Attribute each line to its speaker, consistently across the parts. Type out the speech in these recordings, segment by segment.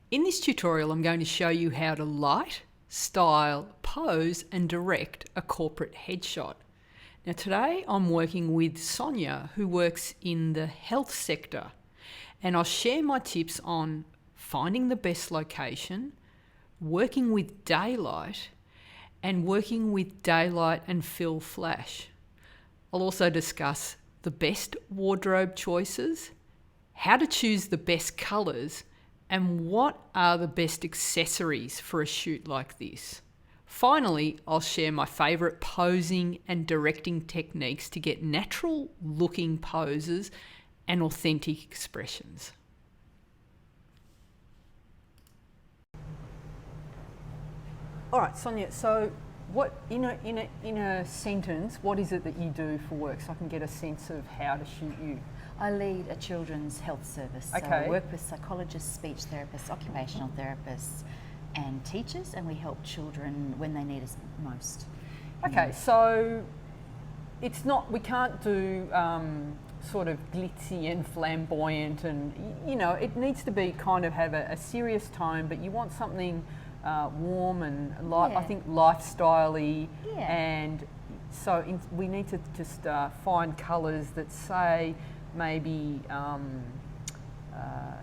Speaker 1: In this tutorial, I'm going to show you how to light, style, pose and direct a corporate headshot. Now today I'm working with Sonia, who works in the health sector, and I'll share my tips on finding the best location, working with daylight, and working with daylight and fill flash. I'll also discuss the best wardrobe choices, how to choose the best colours, and what are the best accessories for a shoot like this. Finally, I'll share my favourite posing and directing techniques to get natural looking poses and authentic expressions. All right, Sonia, so what in a sentence, what is it that you do for work so I can get a sense of how to shoot you?
Speaker 2: I lead a children's health service. So I work with psychologists, speech therapists, occupational therapists and teachers, and we help children when they need us most.
Speaker 1: Okay, so it's not, we can't do sort of glitzy and flamboyant and, it needs to be kind of have a serious tone, but you want something warm and I think lifestyle-y, and so we need to just find colours that say maybe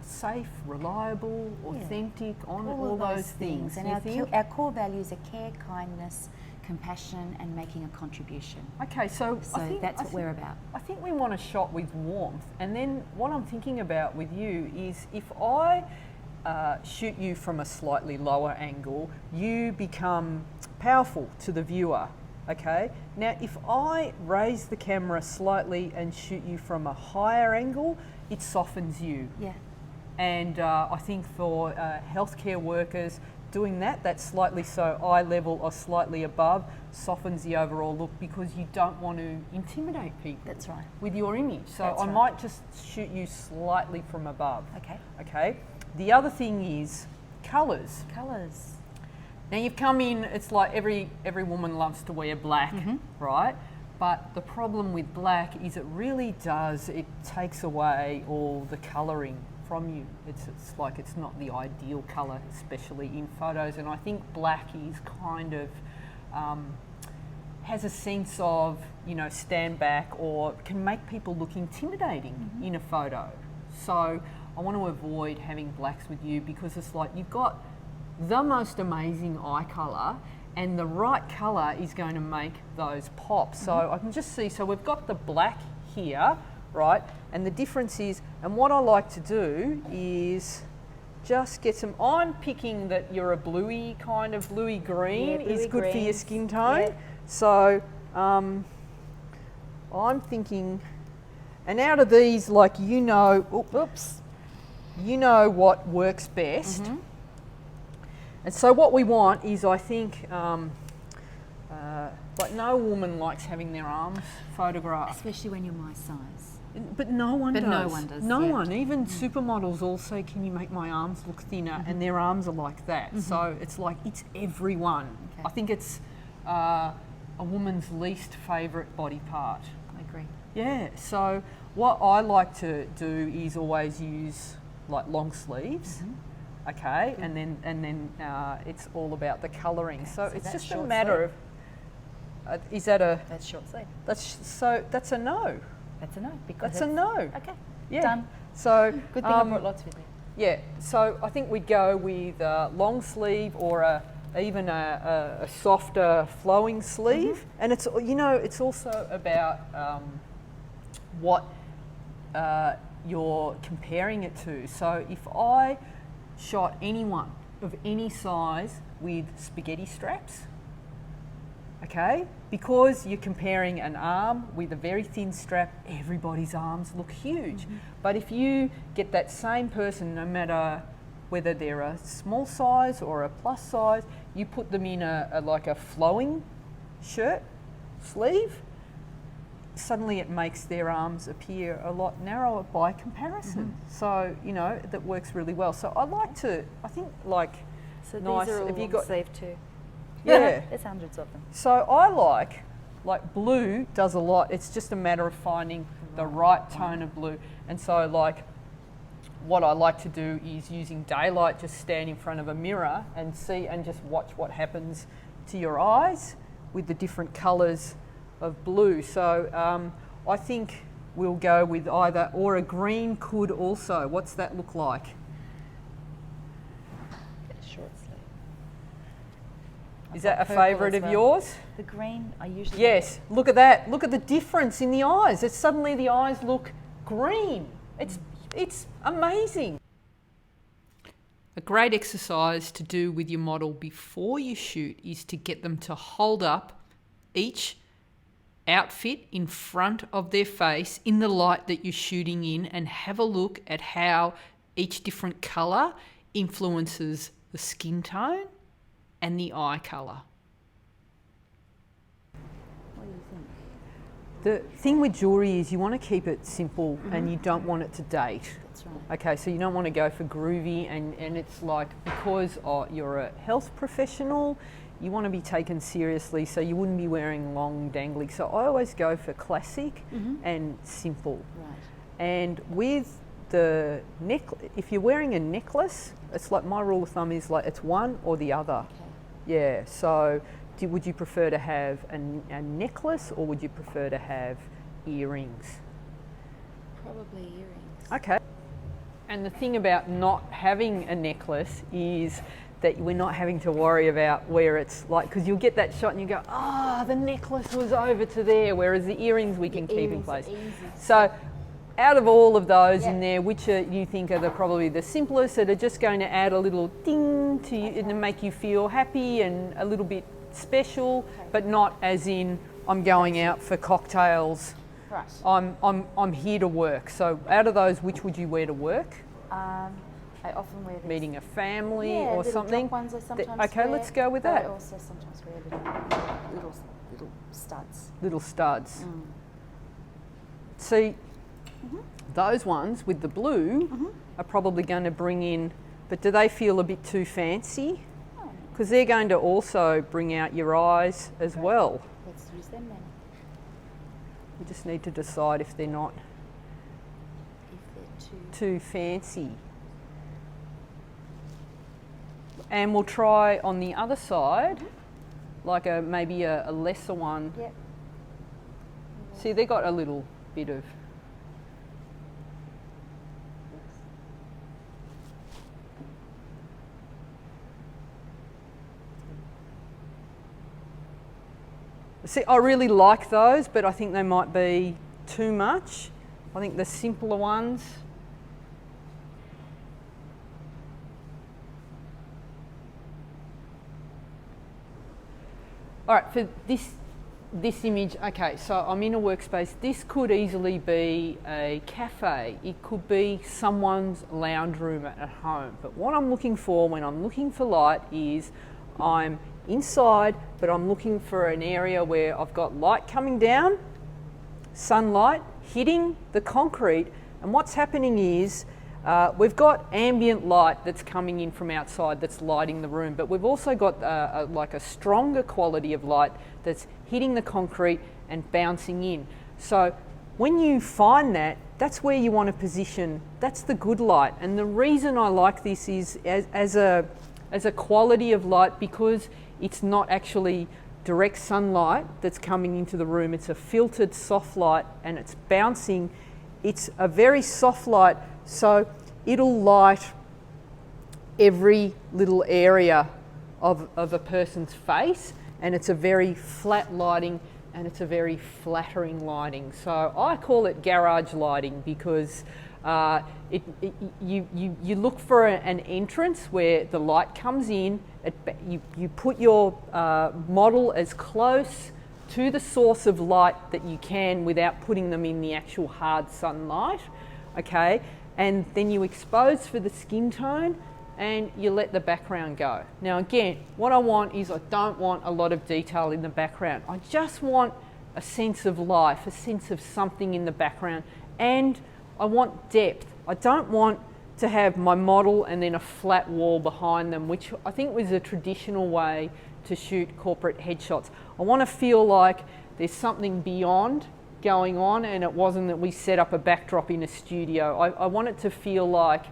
Speaker 1: safe, reliable, authentic, all those things.
Speaker 2: And our core values are care, kindness, compassion and making a contribution.
Speaker 1: Okay, so
Speaker 2: that's what we're about.
Speaker 1: I think we want a shot with warmth, and then what I'm thinking about with you is if I shoot you from a slightly lower angle, you become powerful to the viewer. Okay, now if I raise the camera slightly and shoot you from a higher angle, it softens you.
Speaker 2: Yeah.
Speaker 1: And I think for healthcare workers, doing that's slightly so eye level or slightly above softens the overall look, because you don't want to intimidate people.
Speaker 2: That's right.
Speaker 1: With your image. So
Speaker 2: That's
Speaker 1: I
Speaker 2: right.
Speaker 1: might just shoot you slightly from above.
Speaker 2: Okay.
Speaker 1: Okay. The other thing is colours.
Speaker 2: Colours.
Speaker 1: Now you've come in, it's like every woman loves to wear black, right? But the problem with black is it takes away all the colouring from you. It's like it's not the ideal colour, especially in photos. And I think black is kind of, has a sense of, stand back, or can make people look intimidating in a photo. So I want to avoid having blacks with you, because it's like you've got the most amazing eye colour, and the right colour is going to make those pop. So I can just see, so we've got the black here, right? And the difference is, and what I like to do is just get some, I'm picking that you're a bluey green, is good for your skin tone. Yeah. So I'm thinking, and out of these, like, you know what works best. And so what we want is, I think, like no woman likes having their arms photographed.
Speaker 2: Especially when you're my size.
Speaker 1: But no one does.
Speaker 2: No one does.
Speaker 1: No one. Even supermodels all say, can you make my arms look thinner? And their arms are like that. So it's like, it's everyone.
Speaker 2: Okay.
Speaker 1: I think it's a woman's least favourite body part.
Speaker 2: I agree.
Speaker 1: Yeah, so what I like to do is always use like long sleeves. Okay, and then it's all about the colouring. Okay, so it's just a matter of. Is that a?
Speaker 2: That's short sleeve.
Speaker 1: That's a no.
Speaker 2: That's a no.
Speaker 1: That's a no.
Speaker 2: Okay.
Speaker 1: Yeah.
Speaker 2: Done.
Speaker 1: So
Speaker 2: good thing I brought lots with me.
Speaker 1: Yeah. So I think we'd go with long sleeve, or even a softer flowing sleeve, and it's it's also about what you're comparing it to. So if I shot anyone of any size with spaghetti straps, okay, because you're comparing an arm with a very thin strap, everybody's arms look huge. But if you get that same person, no matter whether they're a small size or a plus size, you put them in like a flowing shirt sleeve, suddenly it makes their arms appear a lot narrower by comparison. So, that works really well. So I think
Speaker 2: so
Speaker 1: nice.
Speaker 2: These are all
Speaker 1: have you got
Speaker 2: sleeve too?
Speaker 1: Yeah.
Speaker 2: There's hundreds of them.
Speaker 1: So I like blue does a lot. It's just a matter of finding the right tone of blue. And so like what I like to do is using daylight, just stand in front of a mirror and see and just watch what happens to your eyes with the different colours of blue. So I think we'll go with either, or a green could also. What's that look like?
Speaker 2: Short sleeve.
Speaker 1: Is that a favourite of yours?
Speaker 2: The green, I usually...
Speaker 1: Yes, look at that. Look at the difference in the eyes. It's suddenly the eyes look green. It's amazing. A great exercise to do with your model before you shoot is to get them to hold up each outfit in front of their face in the light that you're shooting in, and have a look at how each different colour influences the skin tone and the eye colour.
Speaker 2: What do you think?
Speaker 1: The thing with jewellery is you want to keep it simple and you don't want it to date.
Speaker 2: That's right.
Speaker 1: Okay, so you don't want to go for groovy, and it's like, because you're a health professional, you want to be taken seriously, so you wouldn't be wearing long dangly. So I always go for classic and simple.
Speaker 2: Right.
Speaker 1: And with the if you're wearing a necklace, it's like, my rule of thumb is like, it's one or the other.
Speaker 2: Okay.
Speaker 1: Yeah, so would you prefer to have a necklace, or would you prefer to have earrings?
Speaker 2: Probably earrings.
Speaker 1: Okay. And the thing about not having a necklace is that we're not having to worry about where it's like, because you'll get that shot and you go, the necklace was over to there, whereas the earrings we can keep in place. So out of all of those in there, which you think are probably the simplest, that are just going to add a little ding to you and make you feel happy and a little bit special, but not as in, I'm going out for cocktails.
Speaker 2: Right.
Speaker 1: I'm here to work. So out of those, which would you wear to work?
Speaker 2: I often wear these.
Speaker 1: Meeting a family or
Speaker 2: little
Speaker 1: something?
Speaker 2: drop ones I sometimes
Speaker 1: okay,
Speaker 2: wear,
Speaker 1: let's go with
Speaker 2: but
Speaker 1: that.
Speaker 2: I also sometimes wear little studs.
Speaker 1: Little studs. See, those ones with the blue are probably going to bring in, but do they feel a bit too fancy? Because they're going to also bring out your eyes as well.
Speaker 2: Let's use them then.
Speaker 1: We just need to decide if they're not
Speaker 2: If they're
Speaker 1: too fancy. And we'll try on the other side, like maybe a lesser one.
Speaker 2: Yep.
Speaker 1: See, they got a little bit of... See, I really like those, but I think they might be too much. I think the simpler ones... All right, for this image, okay, so I'm in a workspace. This could easily be a cafe. It could be someone's lounge room at home. But what I'm looking for when I'm looking for light is, I'm inside, but I'm looking for an area where I've got light coming down, sunlight hitting the concrete, and what's happening is we've got ambient light that's coming in from outside that's lighting the room, but we've also got like a stronger quality of light that's hitting the concrete and bouncing in. So when you find that, that's where you want to position. That's the good light. And the reason I like this is as a quality of light, because it's not actually direct sunlight that's coming into the room. It's a filtered soft light and it's bouncing. It's a very soft light, so it'll light every little area of a person's face, and it's a very flat lighting and it's a very flattering lighting. So I call it garage lighting because you look for an entrance where the light comes in, you put your model as close to the source of light that you can without putting them in the actual hard sunlight, okay? And then you expose for the skin tone and you let the background go. Now again, what I want is, I don't want a lot of detail in the background. I just want a sense of life, a sense of something in the background, and I want depth. I don't want to have my model and then a flat wall behind them, which I think was a traditional way to shoot corporate headshots. I want to feel like there's something beyond going on, and it wasn't that we set up a backdrop in a studio. I want it to feel like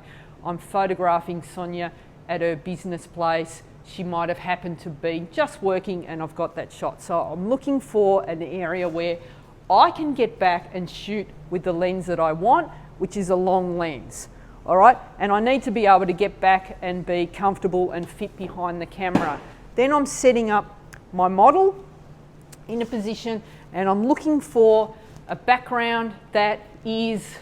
Speaker 1: I'm photographing Sonia at her business place. She might have happened to be just working and I've got that shot. So I'm looking for an area where I can get back and shoot with the lens that I want, which is a long lens. All right, and I need to be able to get back and be comfortable and fit behind the camera. Then I'm setting up my model in a position and I'm looking for a background that is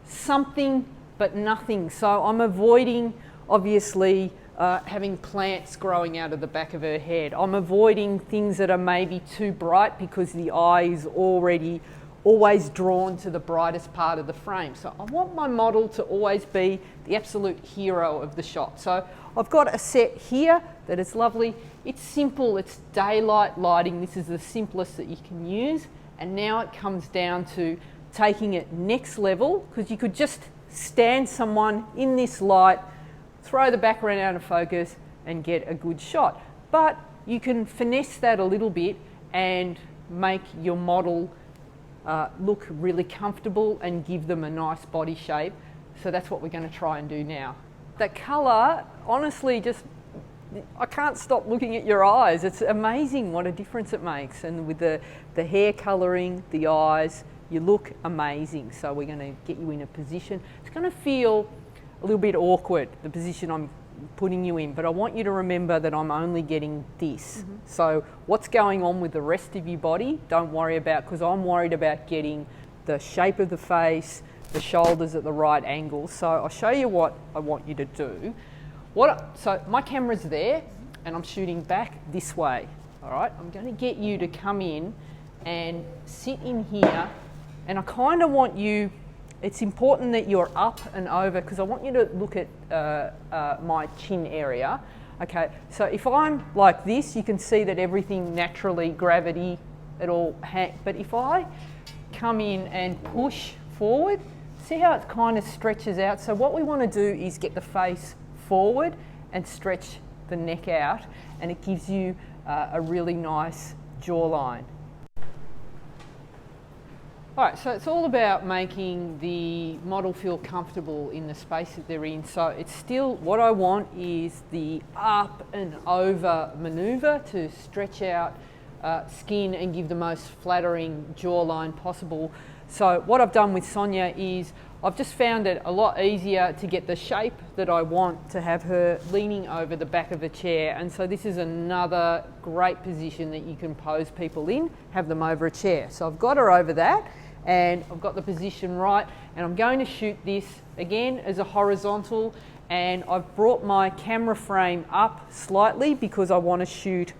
Speaker 1: something but nothing. So I'm avoiding, obviously, having plants growing out of the back of her head. I'm avoiding things that are maybe too bright because the eye is already always drawn to the brightest part of the frame. So I want my model to always be the absolute hero of the shot. So I've got a set here that is lovely. It's simple, it's daylight lighting. This is the simplest that you can use. And now it comes down to taking it next level, because you could just stand someone in this light, throw the background out of focus and get a good shot. But you can finesse that a little bit and make your model look really comfortable and give them a nice body shape. So that's what we're going to try and do now. That colour, honestly, just, I can't stop looking at your eyes. It's amazing what a difference it makes. And with the hair colouring, the eyes, you look amazing. So we're going to get you in a position. It's going to feel a little bit awkward, the position I'm putting you in, but I want you to remember that I'm only getting this. So what's going on with the rest of your body, don't worry about, because I'm worried about getting the shape of the face, the shoulders at the right angle. So I'll show you what I want you to do. So my camera's there and I'm shooting back this way. All right, I'm going to get you to come in and sit in here, and I kind of want you, it's important that you're up and over, because I want you to look at my chin area. Okay, so if I'm like this, you can see that everything naturally, gravity, it all but if I come in and push forward, see how it kind of stretches out? So what we want to do is get the face forward and stretch the neck out, and it gives you a really nice jawline. All right, so it's all about making the model feel comfortable in the space that they're in. So it's still, what I want is the up and over maneuver to stretch out skin and give the most flattering jawline possible. So what I've done with Sonia is I've just found it a lot easier to get the shape that I want, to have her leaning over the back of a chair. And so this is another great position that you can pose people in, have them over a chair. So I've got her over that, and I've got the position right, and I'm going to shoot this again as a horizontal, and I've brought my camera frame up slightly because I want to shoot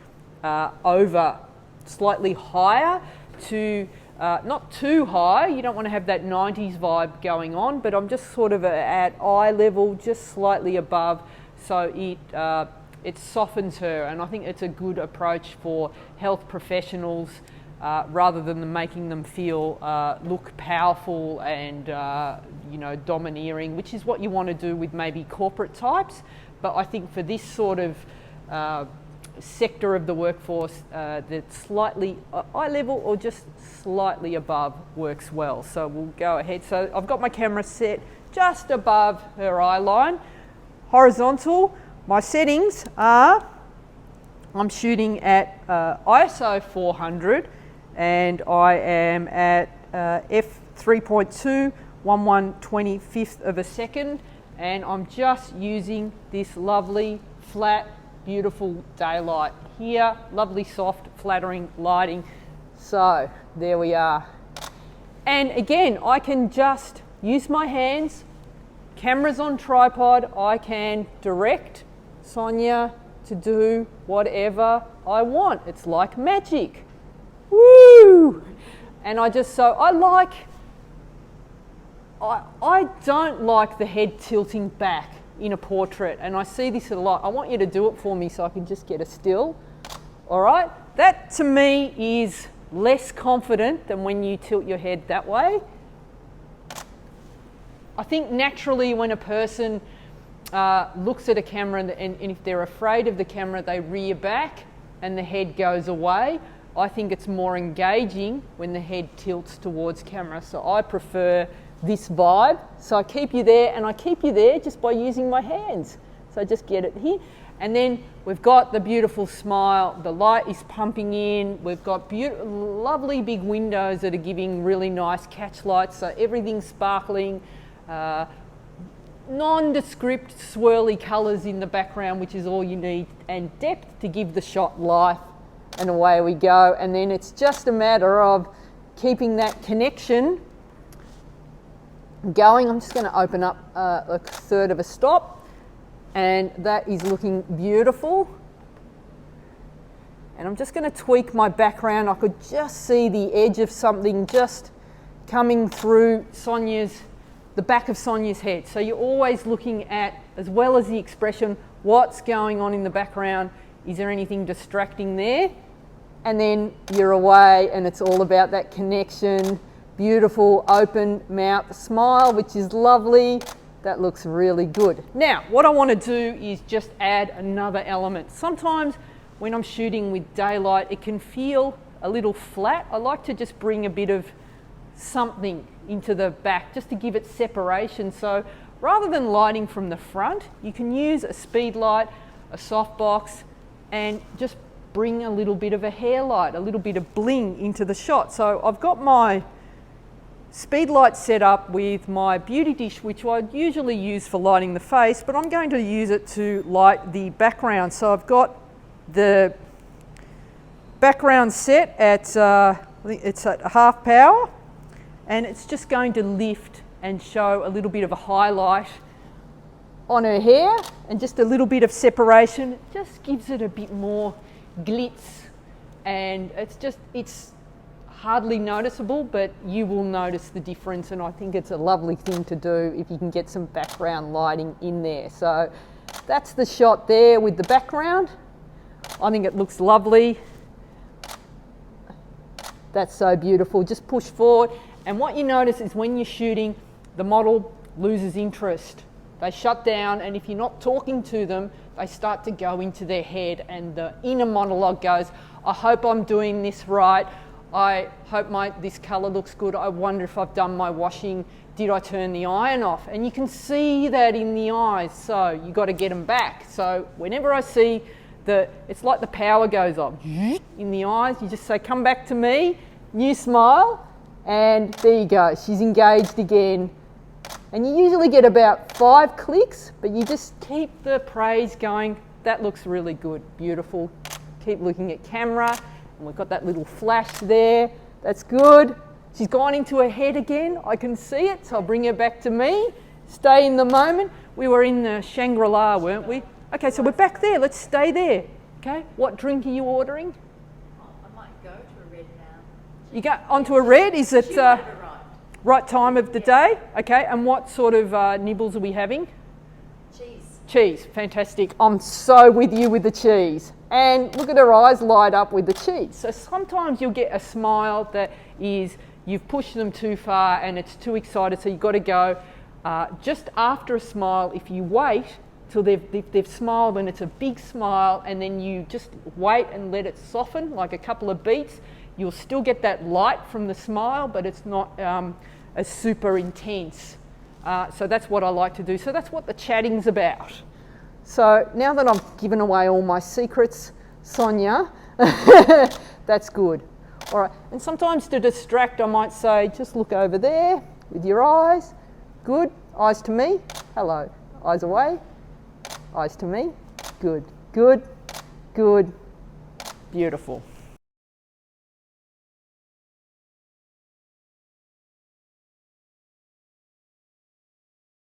Speaker 1: over slightly higher to not too high. You don't want to have that 90s vibe going on, but I'm just sort of at eye level, just slightly above, so it softens her. And I think it's a good approach for health professionals, rather than making them feel look powerful and domineering, which is what you want to do with maybe corporate types. But I think for this sort of sector of the workforce, that slightly eye level or just slightly above works well. So we'll go ahead. So I've got my camera set just above her eye line, horizontal. My settings are, I'm shooting at ISO 400, and I am at f3.2, 1/125th of a second, and I'm just using this lovely flat, beautiful daylight here, lovely soft flattering lighting. So there we are. And again, I can just use my hands, camera's on tripod, I can direct Sonia to do whatever I want. It's like magic. Woo! And I don't like the head tilting back in a portrait, and I see this a lot. I want you to do it for me so I can just get a still. All right, that to me is less confident than when you tilt your head that way. I think naturally when a person looks at a camera and if they're afraid of the camera, they rear back and the head goes away. I think it's more engaging when the head tilts towards camera. So I prefer this vibe. So I keep you there, and I keep you there just by using my hands. So just get it here. And then we've got the beautiful smile. The light is pumping in. We've got lovely big windows that are giving really nice catch lights. So everything's sparkling. Nondescript swirly colours in the background, which is all you need, and depth to give the shot life, and away we go. And then it's just a matter of keeping that connection going. I'm just going to open up a third of a stop, and that is looking beautiful. And I'm just going to tweak my background. I could just see the edge of something just coming through the back of Sonia's head. So you're always looking at, as well as the expression, what's going on in the background. Is there anything distracting there? And then you're away, and it's all about that connection. Beautiful open mouth smile, which is lovely. That looks really good. Now, what I want to do is just add another element. Sometimes when I'm shooting with daylight, it can feel a little flat. I like to just bring a bit of something into the back just to give it separation. So rather than lighting from the front, you can use a speed light, a softbox, and just bring a little bit of a hair light, a little bit of bling into the shot. So I've got my speed light set up with my beauty dish, which I usually use for lighting the face, but I'm going to use it to light the background. So I've got the background set at, I think it's at half power, and it's just going to lift and show a little bit of a highlight on her hair, and just a little bit of separation. It just gives it a bit more glitz, and it's hardly noticeable, but you will notice the difference, and I think it's a lovely thing to do if you can get some background lighting in there. So that's the shot there with the background. I think it looks lovely. That's so beautiful. Just push forward. And what you notice is when you're shooting, the model loses interest. They shut down, and if you're not talking to them, they start to go into their head, and the inner monologue goes, I hope I'm doing this right. I hope this colour looks good. I wonder if I've done my washing. Did I turn the iron off? And you can see that in the eyes, so you've got to get them back. So whenever I see it's like the power goes off in the eyes, you just say, come back to me, new smile. And there you go, she's engaged again. And you usually get about 5 clicks, but you just keep the praise going. That looks really good, beautiful. Keep looking at camera, and we've got that little flash there. That's good. She's gone into her head again. I can see it, so I'll bring her back to me. Stay in the moment. We were in the Shangri-La, weren't we? Okay, so we're back there. Let's stay there. Okay, what drink are you ordering?
Speaker 2: I might go to a red now.
Speaker 1: You go onto a red? Is it right time of the day? Okay, and what sort of nibbles are we having?
Speaker 2: Cheese.
Speaker 1: Cheese, fantastic. I'm so with you with the cheese. And look at her eyes light up with the cheese. So sometimes you'll get a smile that is, you've pushed them too far and it's too excited, so you've got to go just after a smile. If you wait till they've smiled and it's a big smile, and then you just wait and let it soften like a couple of beats, you'll still get that light from the smile, but it's not as super intense. So that's what I like to do. So that's what the chatting's about. So now that I've given away all my secrets, Sonia, that's good. All right, and sometimes to distract, I might say, just look over there with your eyes. Good. Eyes to me. Hello. Eyes away. Eyes to me. Good. Good. Good. Beautiful.